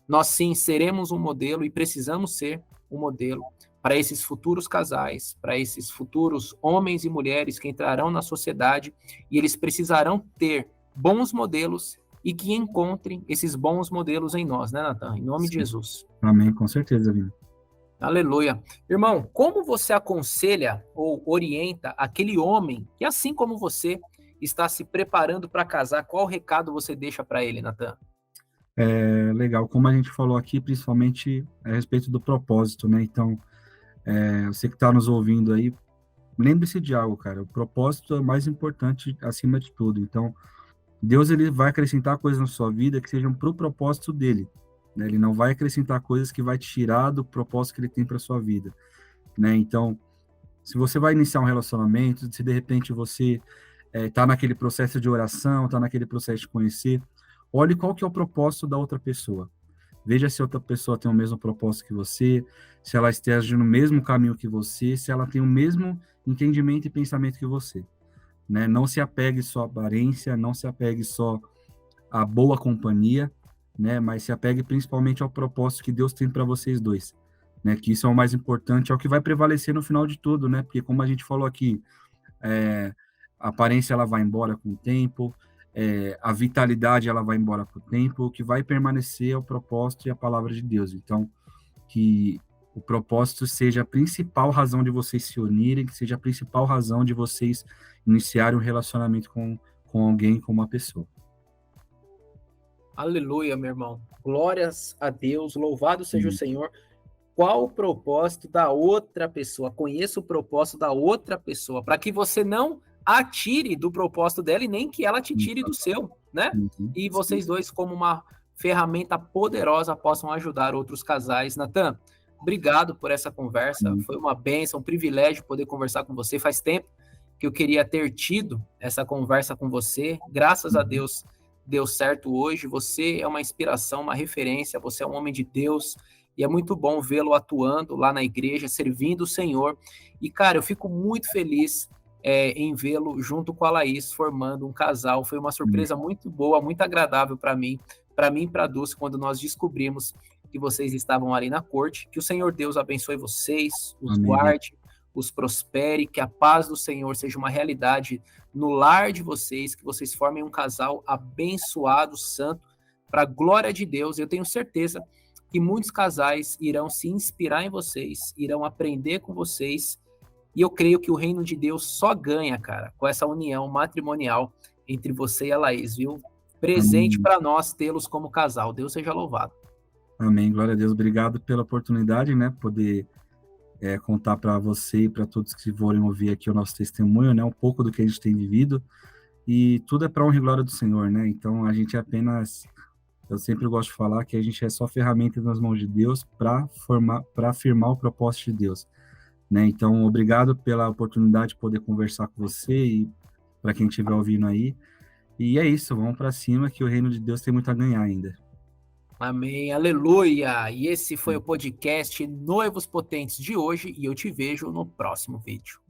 nós sim seremos um modelo e precisamos ser um modelo para esses futuros casais, para esses futuros homens e mulheres que entrarão na sociedade, e eles precisarão ter bons modelos e que encontrem esses bons modelos em nós, né, Natan? Em nome de Sim. Jesus. Amém, com certeza, Vini. Aleluia. Irmão, como você aconselha ou orienta aquele homem que, assim como você, está se preparando para casar? Qual recado você deixa para ele, Natan? Legal, como a gente falou aqui, principalmente a respeito do propósito, né? Então, você que está nos ouvindo aí, lembre-se de algo, cara. O propósito é o mais importante acima de tudo. Então, Deus ele vai acrescentar coisas na sua vida que sejam para o propósito dele, né? Ele não vai acrescentar coisas que vai te tirar do propósito que ele tem para sua vida, né? Então, se você vai iniciar um relacionamento, se de repente você está naquele processo de oração, está naquele processo de conhecer, olhe qual que é o propósito da outra pessoa. Veja se a outra pessoa tem o mesmo propósito que você, se ela esteja no mesmo caminho que você, se ela tem o mesmo entendimento e pensamento que você, né? Não se apegue só à aparência, não se apegue só à boa companhia, né? Mas se apegue principalmente ao propósito que Deus tem para vocês dois, né? Que isso é o mais importante, é o que vai prevalecer no final de tudo, né? Porque como a gente falou aqui, a aparência ela vai embora com o tempo, a vitalidade ela vai embora com o tempo, o que vai permanecer é o propósito e a palavra de Deus. Então, que o propósito seja a principal razão de vocês se unirem, que seja a principal razão de vocês iniciarem um relacionamento com alguém, com uma pessoa. Aleluia, meu irmão. Glórias a Deus, louvado seja o Sim. Senhor. Qual o propósito da outra pessoa? Conheça o propósito da outra pessoa, para que você não atire do propósito dela e nem que ela te tire do seu, né? Uhum. E Sim. vocês dois, como uma ferramenta poderosa, possam ajudar outros casais. Natan, obrigado por essa conversa. Sim. Foi uma bênção, um privilégio poder conversar com você. Faz tempo que eu queria ter tido essa conversa com você. Graças a Uhum. Deus deu certo hoje. Você é uma inspiração, uma referência. Você é um homem de Deus. E é muito bom vê-lo atuando lá na igreja, servindo o Senhor. E, cara, eu fico muito feliz em vê-lo junto com a Laís, formando um casal. Foi uma surpresa muito boa, muito agradável para mim e para a Dulce, quando nós descobrimos que vocês estavam ali na corte. Que o Senhor Deus abençoe vocês, os Amém. guarde, os prospere, que a paz do Senhor seja uma realidade no lar de vocês, que vocês formem um casal abençoado, santo, para a glória de Deus. Eu tenho certeza que muitos casais irão se inspirar em vocês, irão aprender com vocês, e eu creio que o reino de Deus só ganha, cara, com essa união matrimonial entre você e a Laís, viu? Presente Amém. para nós tê-los como casal. Deus seja louvado. Amém. Glória a Deus. Obrigado pela oportunidade, né? Poder contar para você e para todos que forem ouvir aqui o nosso testemunho, né? Um pouco do que a gente tem vivido. E tudo é para honra e glória do Senhor, né? Então a gente é apenas, eu sempre gosto de falar que a gente é só ferramentas nas mãos de Deus para afirmar o propósito de Deus, né? Então, obrigado pela oportunidade de poder conversar com você e para quem estiver ouvindo aí. E é isso, vamos para cima que o reino de Deus tem muito a ganhar ainda. Amém, aleluia! E esse foi o podcast Noivos Potentes de hoje, e eu te vejo no próximo vídeo.